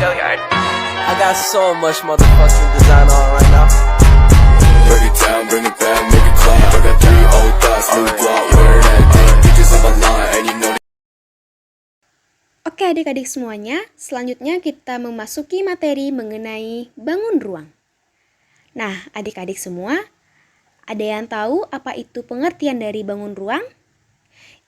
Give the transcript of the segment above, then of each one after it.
I got so much motherfucking design on right now. Break it down, bring it back, make it clap. I got 3 old thoughts, new guap, wear that thing. Bitches on my line, and you know. Oke adik-adik semuanya, selanjutnya kita memasuki materi mengenai bangun ruang. Nah adik-adik semua, ada yang tahu apa itu pengertian dari bangun ruang?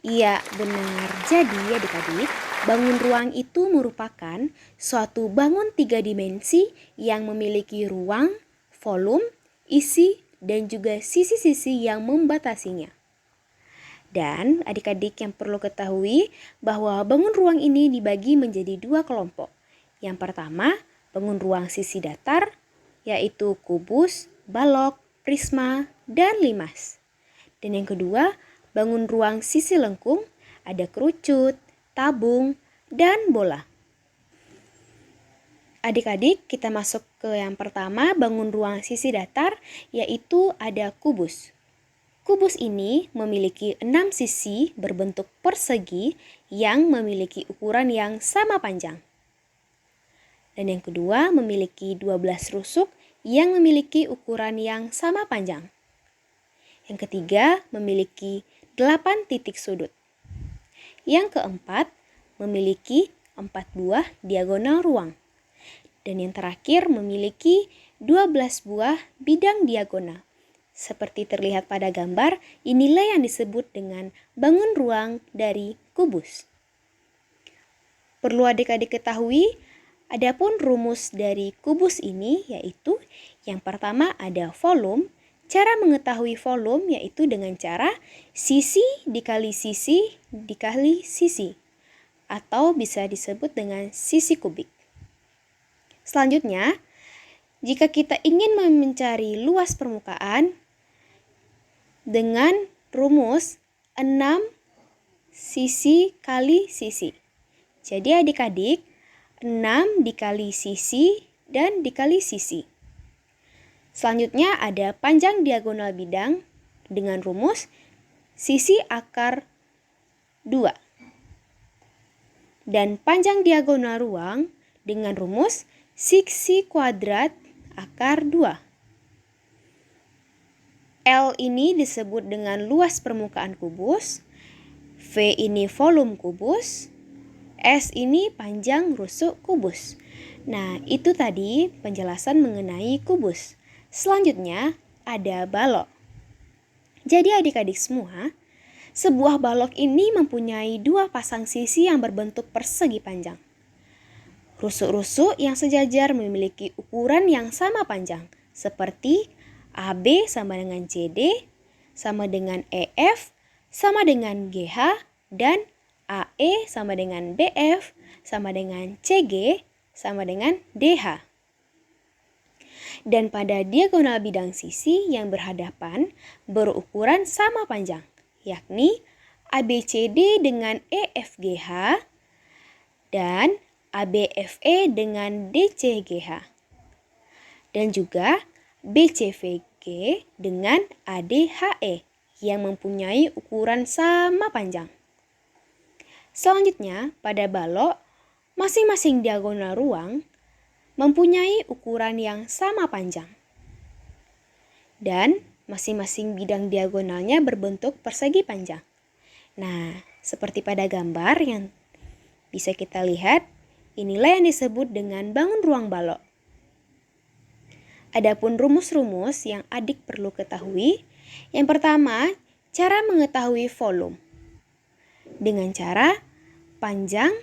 Iya benar, jadi adik-adik, bangun ruang itu merupakan suatu bangun 3 dimensi yang memiliki ruang, volume, isi, dan juga sisi-sisi yang membatasinya. Dan adik-adik yang perlu ketahui bahwa bangun ruang ini dibagi menjadi 2 kelompok. Yang pertama, bangun ruang sisi datar, yaitu kubus, balok, prisma, dan limas. Dan yang kedua, bangun ruang sisi lengkung, ada kerucut, tabung, dan bola. Adik-adik, kita masuk ke yang pertama, bangun ruang sisi datar, yaitu ada kubus. Kubus ini memiliki 6 sisi berbentuk persegi yang memiliki ukuran yang sama panjang. Dan yang kedua, memiliki 12 rusuk yang memiliki ukuran yang sama panjang. Yang ketiga, memiliki 8 titik sudut. Yang keempat, memiliki 4 buah diagonal ruang. Dan yang terakhir, memiliki 12 buah bidang diagonal. Seperti terlihat pada gambar, inilah yang disebut dengan bangun ruang dari kubus. Perlu adik-adik ketahui, adapun rumus dari kubus ini yaitu yang pertama ada volume. Cara mengetahui volume yaitu dengan cara sisi dikali sisi dikali sisi, atau bisa disebut dengan sisi kubik. Selanjutnya, jika kita ingin mencari luas permukaan dengan rumus 6 sisi kali sisi. Jadi adik-adik, 6 dikali sisi dan dikali sisi. Selanjutnya ada panjang diagonal bidang dengan rumus sisi akar 2. Dan panjang diagonal ruang dengan rumus sisi kuadrat akar 2. L ini disebut dengan luas permukaan kubus, V ini volume kubus, S ini panjang rusuk kubus. Nah, itu tadi penjelasan mengenai kubus. Selanjutnya ada balok. Jadi adik-adik semua, sebuah balok ini mempunyai 2 pasang sisi yang berbentuk persegi panjang. Rusuk-rusuk yang sejajar memiliki ukuran yang sama panjang, seperti AB sama dengan CD, sama dengan EF, sama dengan GH, dan AE sama dengan BF, sama dengan CG, sama dengan DH. Dan pada diagonal bidang sisi yang berhadapan berukuran sama panjang, yakni ABCD dengan EFGH dan ABFE dengan DCGH. Dan juga BCVG dengan ADHE yang mempunyai ukuran sama panjang. Selanjutnya, pada balok, masing-masing diagonal ruang mempunyai ukuran yang sama panjang. Dan masing-masing bidang diagonalnya berbentuk persegi panjang. Nah, seperti pada gambar yang bisa kita lihat, inilah yang disebut dengan bangun ruang balok. Adapun rumus-rumus yang adik perlu ketahui, yang pertama, cara mengetahui volume. Dengan cara panjang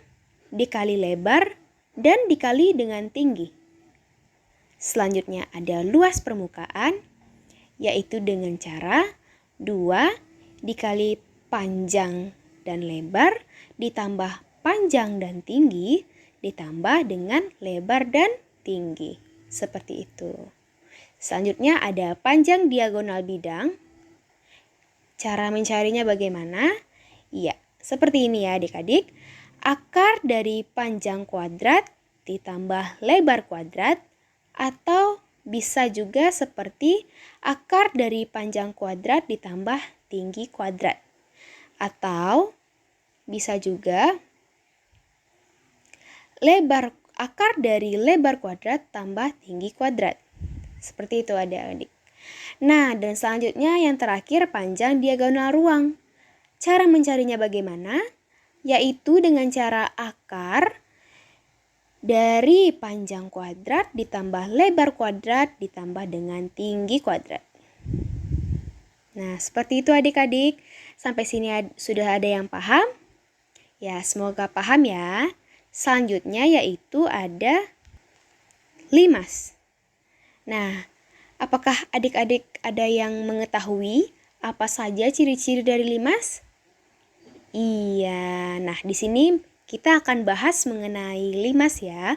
dikali lebar dan dikali dengan tinggi. Selanjutnya ada luas permukaan, yaitu dengan cara 2 dikali panjang dan lebar ditambah panjang dan tinggi ditambah dengan lebar dan tinggi. Seperti itu. Selanjutnya ada panjang diagonal bidang. Cara mencarinya bagaimana? Iya, seperti ini ya adik-adik. Akar dari panjang kuadrat ditambah lebar kuadrat, atau bisa juga seperti akar dari panjang kuadrat ditambah tinggi kuadrat. Atau bisa juga akar dari lebar kuadrat tambah tinggi kuadrat. Seperti itu adik-adik. Nah, dan selanjutnya yang terakhir panjang diagonal ruang. Cara mencarinya bagaimana? Yaitu dengan cara akar dari panjang kuadrat ditambah lebar kuadrat ditambah dengan tinggi kuadrat. Nah, seperti itu adik-adik. Sampai sini sudah ada yang paham? Ya, semoga paham ya. Selanjutnya yaitu ada limas. Nah, apakah adik-adik ada yang mengetahui apa saja ciri-ciri dari limas? Iya, nah di sini kita akan bahas mengenai limas ya.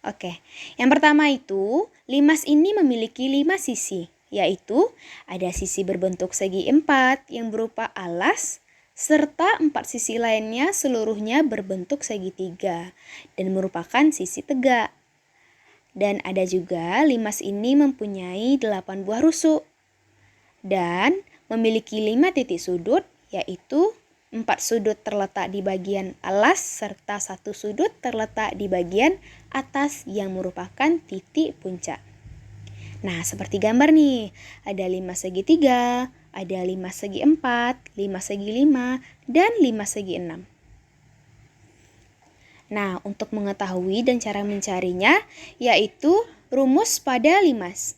Oke, yang pertama itu, limas ini memiliki 5 sisi, yaitu ada sisi berbentuk segi 4 yang berupa alas, serta 4 sisi lainnya seluruhnya berbentuk segi 3 dan merupakan sisi tegak. Dan ada juga limas ini mempunyai 8 buah rusuk dan memiliki 5 titik sudut, yaitu 4 sudut terletak di bagian alas serta 1 sudut terletak di bagian atas yang merupakan titik puncak. Nah, seperti gambar nih, ada 5 segi 3, ada 5 segi 4, 5 segi 5, dan 5 segi 6. Nah, untuk mengetahui dan cara mencarinya, yaitu rumus pada limas.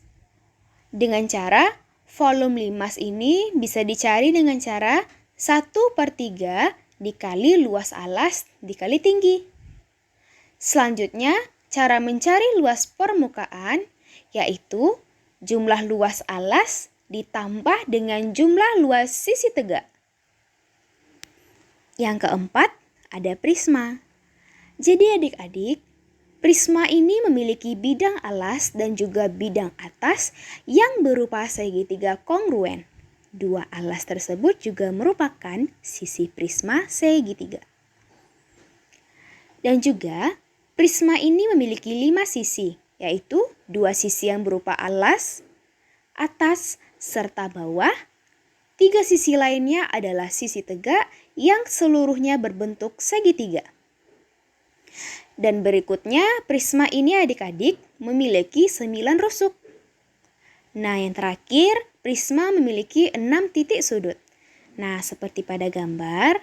Dengan cara, volume limas ini bisa dicari dengan cara 1/3 dikali luas alas dikali tinggi. Selanjutnya, cara mencari luas permukaan yaitu jumlah luas alas ditambah dengan jumlah luas sisi tegak. Yang keempat, ada prisma. Jadi adik-adik, prisma ini memiliki bidang alas dan juga bidang atas yang berupa segitiga kongruen. 2 alas tersebut juga merupakan sisi prisma segitiga. Dan juga prisma ini memiliki 5 sisi, yaitu 2 sisi yang berupa alas, atas, serta bawah. 3 sisi lainnya adalah sisi tegak yang seluruhnya berbentuk segitiga. Dan berikutnya prisma ini adik-adik memiliki 9 rusuk. Nah, yang terakhir, prisma memiliki 6 titik sudut. Nah, seperti pada gambar,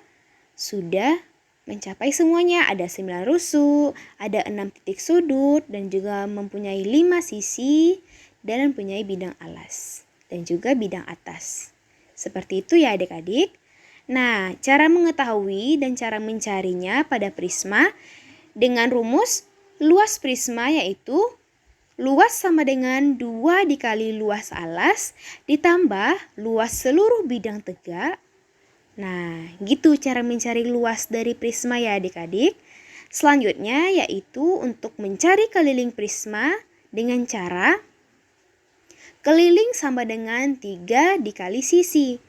sudah mencapai semuanya. Ada 9 rusuk, ada 6 titik sudut, dan juga mempunyai 5 sisi, dan mempunyai bidang alas, dan juga bidang atas. Seperti itu ya adik-adik. Nah, cara mengetahui dan cara mencarinya pada prisma dengan rumus luas prisma yaitu luas sama dengan 2 dikali luas alas ditambah luas seluruh bidang tegak. Nah, gitu cara mencari luas dari prisma ya adik-adik. Selanjutnya yaitu untuk mencari keliling prisma dengan cara keliling sama dengan 3 dikali sisi.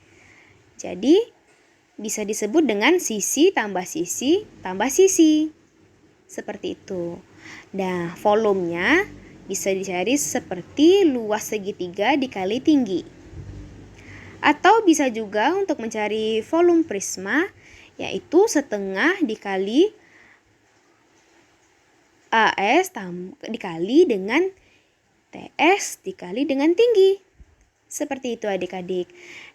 Jadi, bisa disebut dengan sisi tambah sisi tambah sisi. Seperti itu. Nah, volumenya bisa dicari seperti luas segitiga dikali tinggi. Atau bisa juga untuk mencari volume prisma yaitu setengah dikali AS dikali dengan TS dikali dengan tinggi. Seperti itu adik-adik.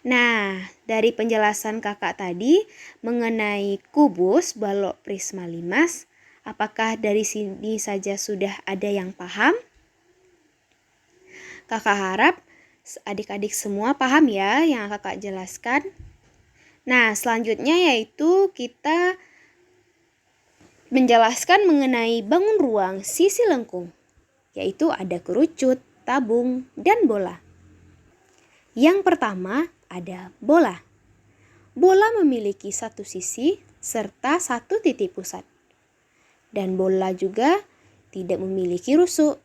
Nah, dari penjelasan kakak tadi mengenai kubus balok prisma limas, apakah dari sini saja sudah ada yang paham? Kakak harap adik-adik semua paham ya yang kakak jelaskan. Nah, selanjutnya yaitu kita menjelaskan mengenai bangun ruang sisi lengkung, yaitu ada kerucut, tabung, dan bola. Yang pertama ada bola. Bola memiliki 1 sisi serta 1 titik pusat. Dan bola juga tidak memiliki rusuk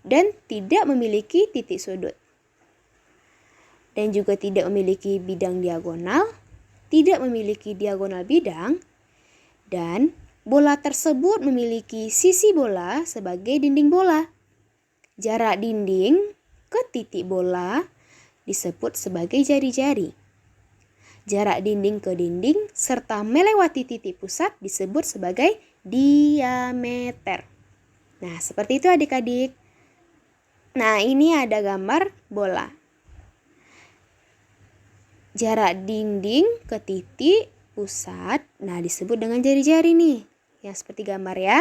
dan tidak memiliki titik sudut. Dan juga tidak memiliki bidang diagonal, tidak memiliki diagonal bidang, dan bola tersebut memiliki sisi bola sebagai dinding bola. Jarak dinding ke titik bola disebut sebagai jari-jari. jarak dinding ke dinding serta melewati titik pusat disebut sebagai diameter. Nah, seperti itu adik-adik. Nah, ini ada gambar bola. Jarak dinding ke titik pusat, nah disebut dengan jari-jari nih, yang seperti gambar ya.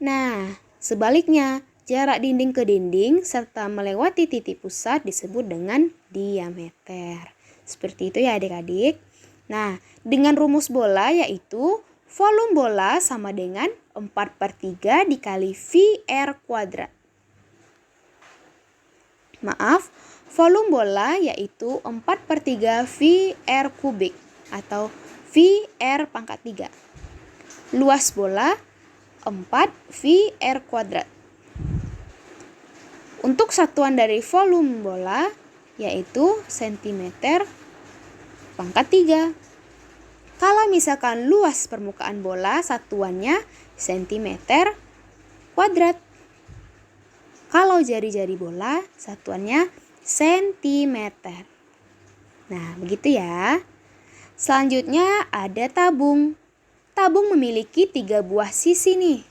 Nah, sebaliknya, jarak dinding ke dinding serta melewati titik pusat disebut dengan diameter. Seperti itu ya adik-adik. Nah, dengan rumus bola yaitu volume bola sama dengan 4/3 dikali VR kuadrat. Maaf, volume bola yaitu 4/3 VR kubik atau VR pangkat 3. Luas bola 4 VR kuadrat. Untuk satuan dari volume bola yaitu cm pangkat 3. Kalau misalkan luas permukaan bola satuannya cm kuadrat. Kalau jari-jari bola satuannya sentimeter. Nah, begitu ya. Selanjutnya ada tabung. Tabung memiliki 3 buah sisi nih.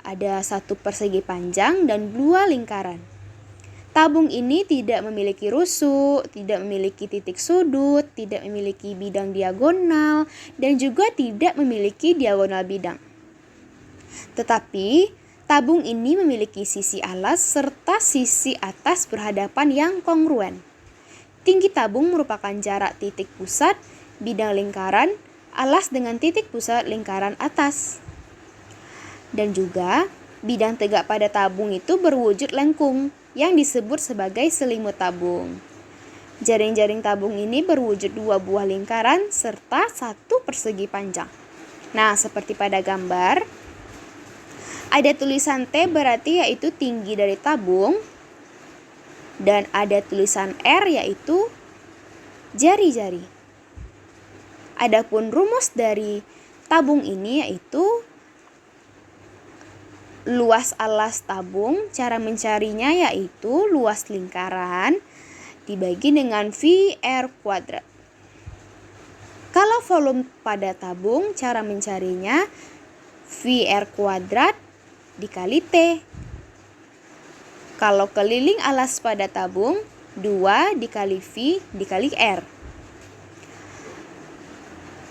Ada 1 persegi panjang dan 2 lingkaran. Tabung ini tidak memiliki rusuk, tidak memiliki titik sudut, tidak memiliki bidang diagonal, dan juga tidak memiliki diagonal bidang. Tetapi, tabung ini memiliki sisi alas serta sisi atas berhadapan yang kongruen. Tinggi tabung merupakan jarak titik pusat, bidang lingkaran, alas dengan titik pusat lingkaran atas. Dan juga, bidang tegak pada tabung itu berwujud lengkung, yang disebut sebagai selimut tabung. Jaring-jaring tabung ini berwujud 2 buah lingkaran serta 1 persegi panjang. Nah, seperti pada gambar, ada tulisan T berarti yaitu tinggi dari tabung, dan ada tulisan R yaitu jari-jari. Adapun rumus dari tabung ini yaitu luas alas tabung, cara mencarinya yaitu luas lingkaran dibagi dengan VR kuadrat. Kalau volume pada tabung, cara mencarinya VR kuadrat dikali T. Kalau keliling alas pada tabung, 2 dikali V dikali R.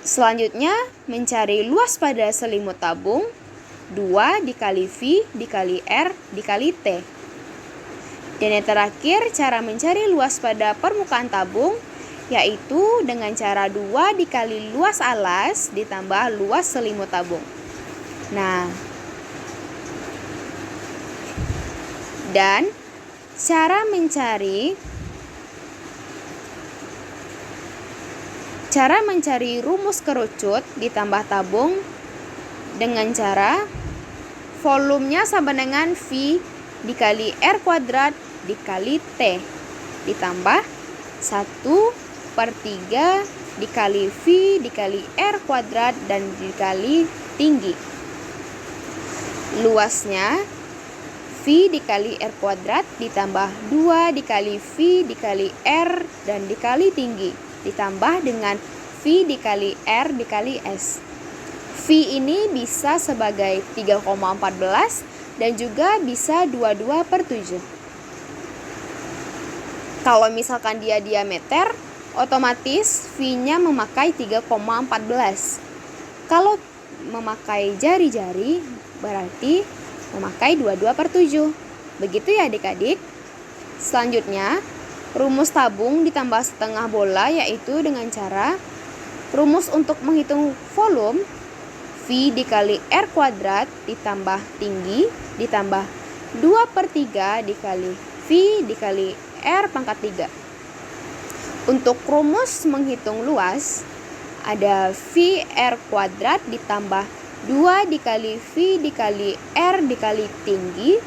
Selanjutnya, mencari luas pada selimut tabung, 2 dikali V dikali R dikali T. Dan yang terakhir, cara mencari luas pada permukaan tabung, yaitu dengan cara 2 dikali luas alas ditambah luas selimut tabung. Nah, dan cara mencari rumus kerucut ditambah tabung dengan cara volumenya sama dengan V dikali R kuadrat dikali T ditambah 1/3 dikali V dikali R kuadrat dan dikali tinggi. Luasnya V dikali R kuadrat ditambah 2 dikali V dikali R dan dikali tinggi ditambah dengan V dikali R dikali S. V ini bisa sebagai 3,14 dan juga bisa 22/7. Kalau misalkan dia diameter, otomatis V-nya memakai 3,14. Kalau memakai jari-jari, berarti memakai 22/7. Begitu ya adik-adik. Selanjutnya, rumus tabung ditambah setengah bola yaitu dengan cara rumus untuk menghitung volume V dikali R kuadrat ditambah tinggi ditambah 2/3 dikali V dikali R pangkat 3. Untuk rumus menghitung luas, ada VR kuadrat ditambah 2 dikali V dikali R dikali tinggi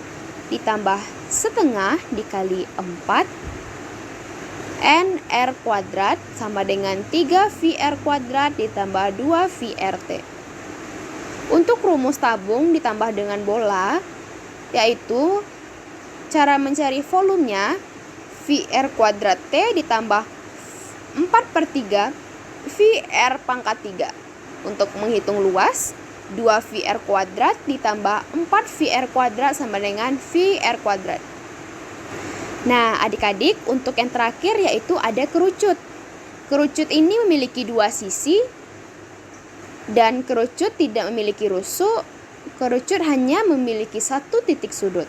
ditambah setengah dikali 4 NR kuadrat sama dengan 3 VR kuadrat ditambah 2 VRT. Untuk rumus tabung ditambah dengan bola, yaitu cara mencari volumenya VR kuadrat T ditambah 4/3 VR pangkat 3. Untuk menghitung luas, 2 VR kuadrat ditambah 4 VR kuadrat sama dengan VR kuadrat. Nah, adik-adik, untuk yang terakhir yaitu ada kerucut. Kerucut ini memiliki 2 sisi dan kerucut tidak memiliki rusuk. Kerucut hanya memiliki 1 titik sudut.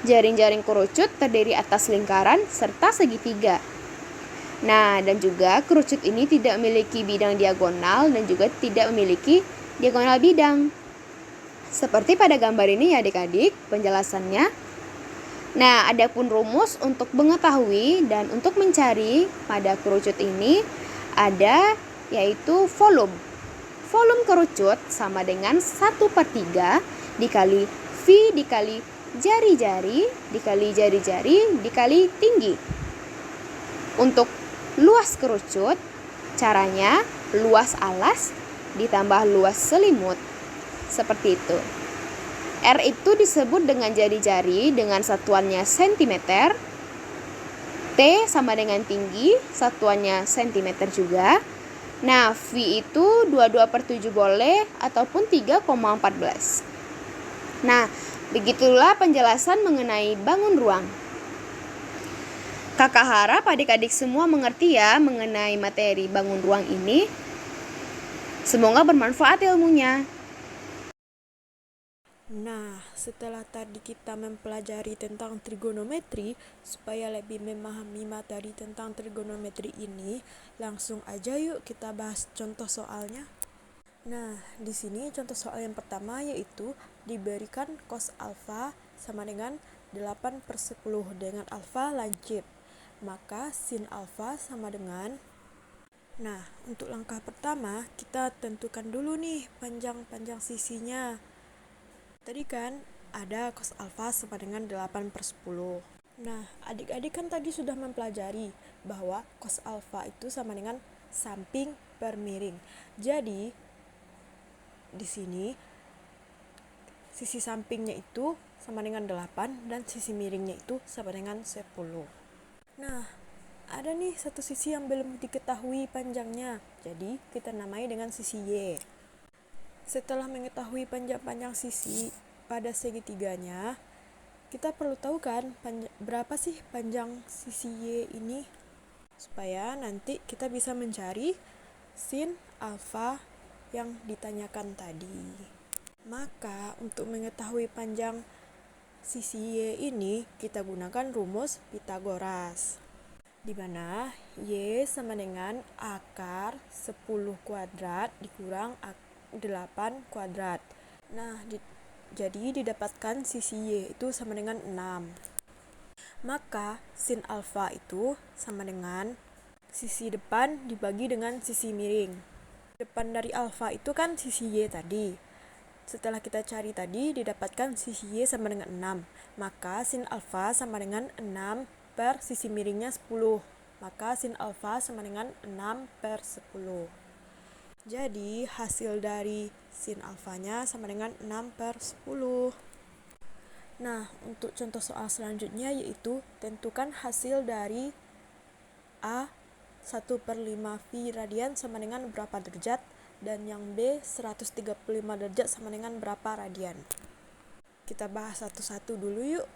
Jaring-jaring kerucut terdiri atas lingkaran serta segitiga. Nah, dan juga kerucut ini tidak memiliki bidang diagonal dan juga tidak memiliki diagonal bidang. Seperti pada gambar ini ya adik-adik penjelasannya. Nah, adapun rumus untuk mengetahui dan untuk mencari pada kerucut ini ada yaitu volume. Volume kerucut sama dengan 1/3 dikali V dikali jari-jari dikali jari-jari dikali tinggi. Untuk luas kerucut, caranya luas alas ditambah luas selimut. Seperti itu. R itu disebut dengan jari-jari dengan satuannya cm. T sama dengan tinggi, satuannya cm juga. Nah, V itu 22/7 boleh ataupun 3,14. Nah, begitulah penjelasan mengenai bangun ruang. Kakak harap adik-adik semua mengerti ya mengenai materi bangun ruang ini. Semoga bermanfaat ilmunya. Nah, setelah tadi kita mempelajari tentang trigonometri, supaya lebih memahami materi tentang trigonometri ini, langsung aja yuk kita bahas contoh soalnya. Nah, di sini contoh soal yang pertama yaitu diberikan cos alfa sama dengan 8/10 dengan alfa lancip. Maka sin alfa sama dengan. Nah, untuk langkah pertama kita tentukan dulu nih panjang-panjang sisinya. Tadi kan ada cos alfa sama dengan 8/10. Nah, adik-adik kan tadi sudah mempelajari bahwa cos alfa itu sama dengan samping per miring. Jadi, di sini sisi sampingnya itu sama dengan 8 dan sisi miringnya itu sama dengan 10. Nah, ada nih satu sisi yang belum diketahui panjangnya. Jadi, kita namai dengan sisi Y. Setelah mengetahui panjang-panjang sisi pada segitiganya, kita perlu tahu kan berapa sih panjang sisi Y ini, supaya nanti kita bisa mencari sin alfa yang ditanyakan tadi. Maka untuk mengetahui panjang sisi Y ini, kita gunakan rumus Pythagoras, di mana Y sama dengan akar 10 kuadrat dikurang 8 kuadrat. Nah, jadi didapatkan sisi Y itu sama dengan 6. Maka sin alfa itu sama dengan sisi depan dibagi dengan sisi miring. Depan dari alfa itu kan sisi Y tadi. Setelah kita cari tadi, didapatkan sisi Y sama dengan 6. Maka sin alfa sama dengan 6 per sisi miringnya 10. Maka sin alfa sama dengan 6/10. Jadi, hasil dari sin alfanya sama dengan 6/10. Nah, untuk contoh soal selanjutnya yaitu tentukan hasil dari A 1/5 V radian sama dengan berapa derajat dan yang B 135 derajat sama dengan berapa radian. Kita bahas satu-satu dulu yuk.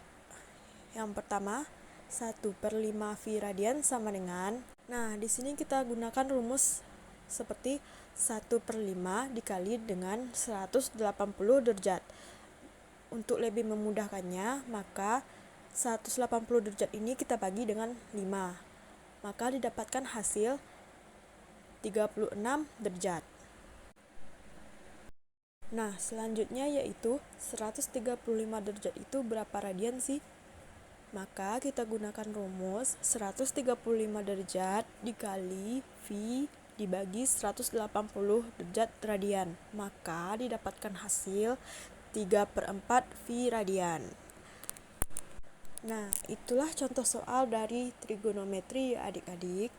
Yang pertama, 1/5 V radian sama dengan. Nah, di sini kita gunakan rumus seperti 1/5 dikali dengan 180 derajat. Untuk lebih memudahkannya, maka 180 derajat ini kita bagi dengan 5. Maka didapatkan hasil 36 derajat. Nah, selanjutnya yaitu 135 derajat itu berapa radian sih? Maka kita gunakan rumus 135 derajat dikali V dibagi 180 derajat radian. Maka didapatkan hasil 3/4 V radian. Nah, itulah contoh soal dari trigonometri adik-adik.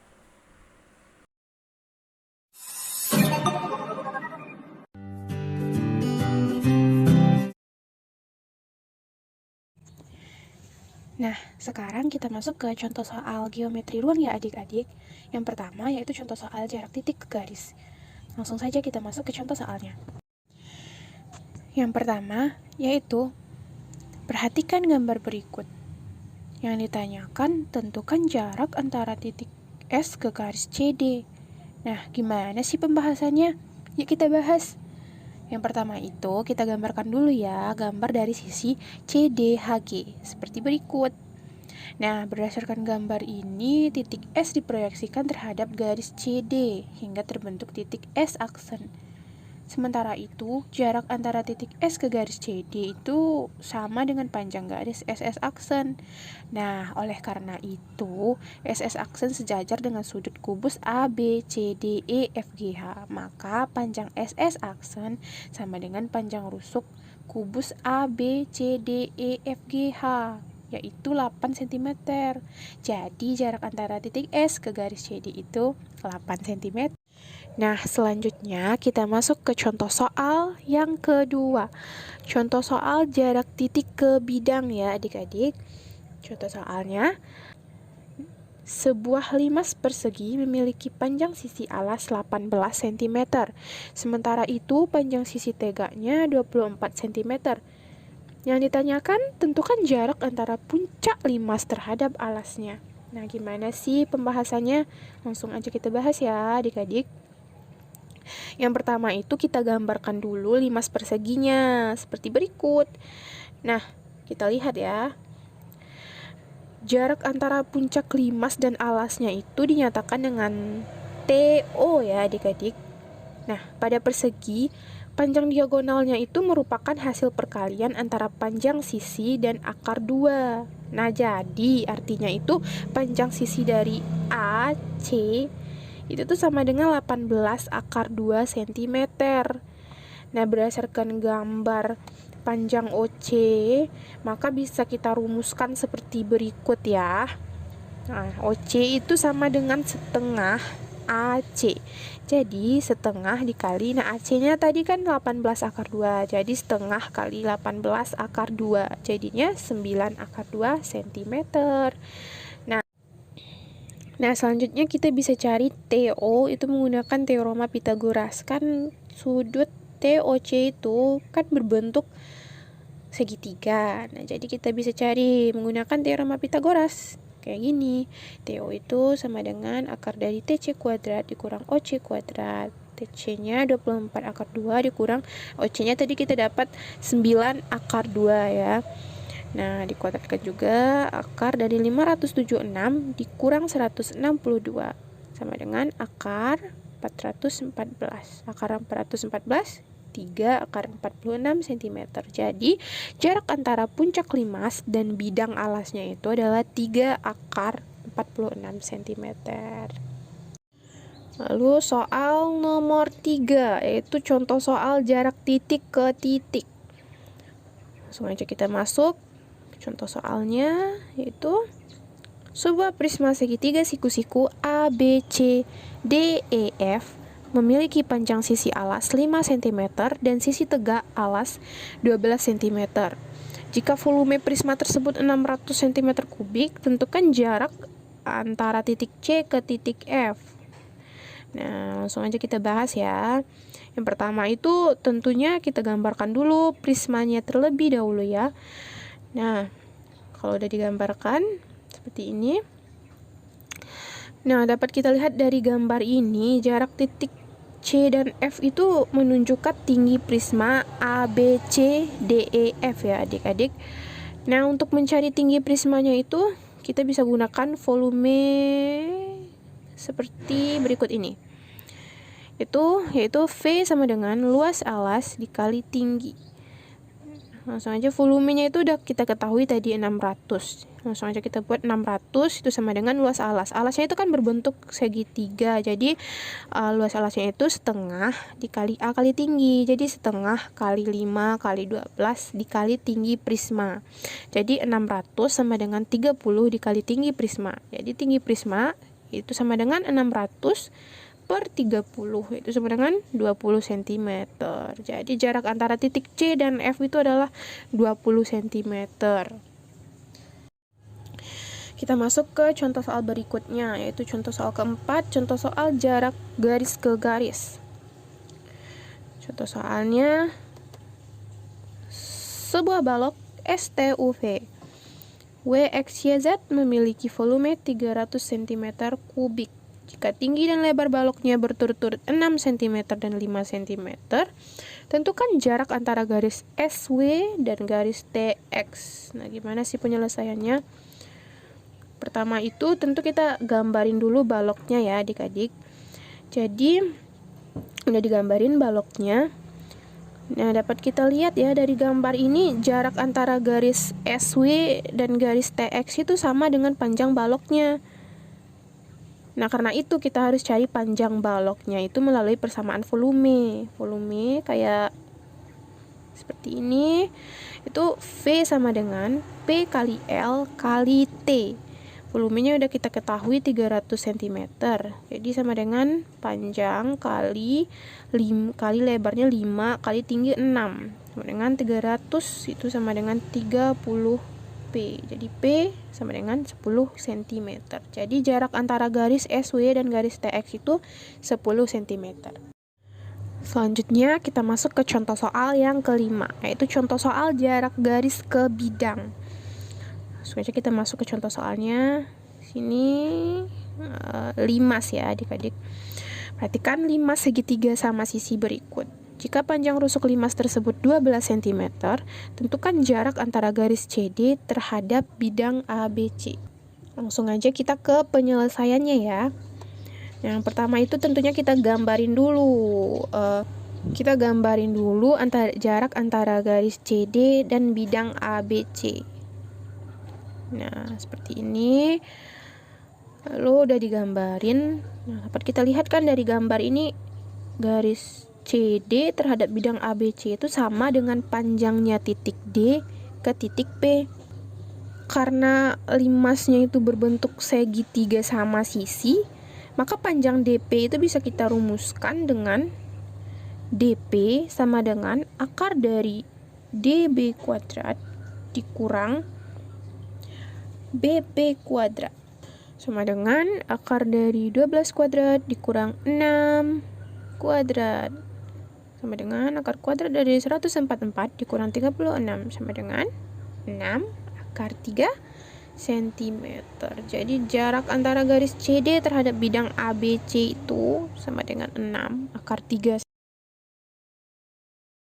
Nah, sekarang kita masuk ke contoh soal geometri ruang ya adik-adik. Yang pertama yaitu contoh soal jarak titik ke garis. Langsung saja kita masuk ke contoh soalnya. Yang pertama yaitu perhatikan gambar berikut. Yang ditanyakan, tentukan jarak antara titik S ke garis CD. Nah, gimana sih pembahasannya? Yuk kita bahas. Yang pertama itu kita gambarkan dulu ya, gambar dari sisi CDHG seperti berikut. Nah, berdasarkan gambar ini, titik S diproyeksikan terhadap garis CD hingga terbentuk titik S aksen. Sementara itu, jarak antara titik S ke garis CD itu sama dengan panjang garis SS aksen. Nah, oleh karena itu, SS aksen sejajar dengan sudut kubus ABCDEFGH. Maka panjang SS aksen sama dengan panjang rusuk kubus ABCDEFGH, yaitu 8 cm. Jadi, jarak antara titik S ke garis CD itu 8 cm. Nah, selanjutnya kita masuk ke contoh soal yang kedua. Contoh soal jarak titik ke bidang ya adik-adik. Contoh soalnya, sebuah limas persegi memiliki panjang sisi alas 18 cm. Sementara itu panjang sisi tegaknya 24 cm. Yang ditanyakan, tentukan jarak antara puncak limas terhadap alasnya. Nah, gimana sih pembahasannya? Langsung aja kita bahas ya adik-adik. Yang pertama itu kita gambarkan dulu limas perseginya seperti berikut. Nah, kita lihat ya. Jarak antara puncak limas dan alasnya itu dinyatakan dengan TO ya adik-adik. Nah, pada persegi, panjang diagonalnya itu merupakan hasil perkalian antara panjang sisi dan akar 2. Nah, jadi artinya itu panjang sisi dari AC itu tuh sama dengan 18 akar 2 cm. Nah, berdasarkan gambar panjang OC, maka bisa kita rumuskan seperti berikut ya. Nah, OC itu sama dengan setengah AC. Jadi, setengah dikali, nah AC-nya tadi kan 18 akar 2. Jadi, setengah kali 18 akar 2. Jadinya 9 akar 2 cm. Nah, selanjutnya kita bisa cari TO itu menggunakan teorema Pythagoras. Kan sudut TOC itu kan berbentuk segitiga. Nah, jadi kita bisa cari menggunakan teorema Pythagoras. Kayak gini. TO itu sama dengan akar dari TC kuadrat dikurang OC kuadrat. TC-nya 24 akar 2 dikurang OC-nya tadi kita dapat 9 akar 2 ya. Nah, dikuadratkan juga akar dari 576 dikurang 162 sama dengan akar 414. Akar 414 3 akar 46 cm. Jadi, jarak antara puncak limas dan bidang alasnya itu adalah 3 akar 46 cm. Lalu soal nomor 3 yaitu contoh soal jarak titik ke titik. Langsung aja kita masuk. Contoh soalnya yaitu sebuah prisma segitiga siku-siku ABCDEF memiliki panjang sisi alas 5 cm dan sisi tegak alas 12 cm. Jika volume prisma tersebut 600 cm kubik, tentukan jarak antara titik C ke titik F. Nah, langsung aja kita bahas ya. Yang pertama itu tentunya kita gambarkan dulu prismanya terlebih dahulu ya. Nah, kalau udah digambarkan seperti ini. Nah, dapat kita lihat dari gambar ini, jarak titik C dan F itu menunjukkan tinggi prisma ABCDEF ya adik-adik. Nah, untuk mencari tinggi prismanya itu, kita bisa gunakan volume seperti berikut ini. Yaitu V sama dengan luas alas dikali tinggi. Langsung aja volumenya itu udah kita ketahui tadi 600. Langsung aja kita buat 600 itu sama dengan luas alas. Alasnya itu kan berbentuk segitiga. Jadi luas alasnya itu setengah dikali A kali tinggi. Jadi setengah kali 5 kali 12 dikali tinggi prisma. Jadi 600 sama dengan 30 dikali tinggi prisma. Jadi tinggi prisma itu sama dengan 600 per 30 itu sama dengan 20 cm. Jadi jarak antara titik C dan F itu adalah 20 cm. Kita masuk ke contoh soal berikutnya, yaitu contoh soal keempat, contoh soal jarak garis ke garis. Contoh soalnya, sebuah balok STUV WXYZ memiliki volume 300 cm kubik. Jika tinggi dan lebar baloknya berturut-turut 6 cm dan 5 cm, tentukan jarak antara garis SW dan garis TX. Nah, gimana sih penyelesaiannya? Pertama itu tentu kita gambarin dulu baloknya ya adik-adik. Jadi udah digambarin baloknya. Nah, dapat kita lihat ya dari gambar ini jarak antara garis SW dan garis TX itu sama dengan panjang baloknya. Nah, karena itu kita harus cari panjang baloknya itu melalui persamaan volume. Volume kayak seperti ini. Itu V sama dengan P kali L kali T. Volumenya udah kita ketahui 300 cm. Jadi sama dengan panjang kali lebarnya 5 kali tinggi 6. Sama dengan 300 itu sama dengan 30 P. Jadi P sama dengan 10 cm. Jadi jarak antara garis SW dan garis TX itu 10 cm. Selanjutnya kita masuk ke contoh soal yang kelima, yaitu contoh soal jarak garis ke bidang. Langsung aja kita masuk ke contoh soalnya. Sini limas ya adik-adik. Perhatikan limas segitiga sama sisi berikut. Jika panjang rusuk limas tersebut 12 cm, tentukan jarak antara garis CD terhadap bidang ABC. Langsung aja kita ke penyelesaiannya ya. Yang pertama itu tentunya kita gambarin dulu. Jarak antara garis CD dan bidang ABC. Nah, seperti ini. Lalu udah digambarin. Nah, dapat kita lihat kan dari gambar ini garis CD terhadap bidang ABC itu sama dengan panjangnya titik D ke titik P. Karena limasnya itu berbentuk segitiga sama sisi, maka panjang DP itu bisa kita rumuskan dengan DP sama dengan akar dari DB kuadrat dikurang BP kuadrat sama dengan akar dari 12 kuadrat dikurang 6 kuadrat sama dengan akar kuadrat dari 144 dikurang 36 sama dengan 6 akar 3 cm. Jadi jarak antara garis CD terhadap bidang ABC itu sama dengan 6 akar 3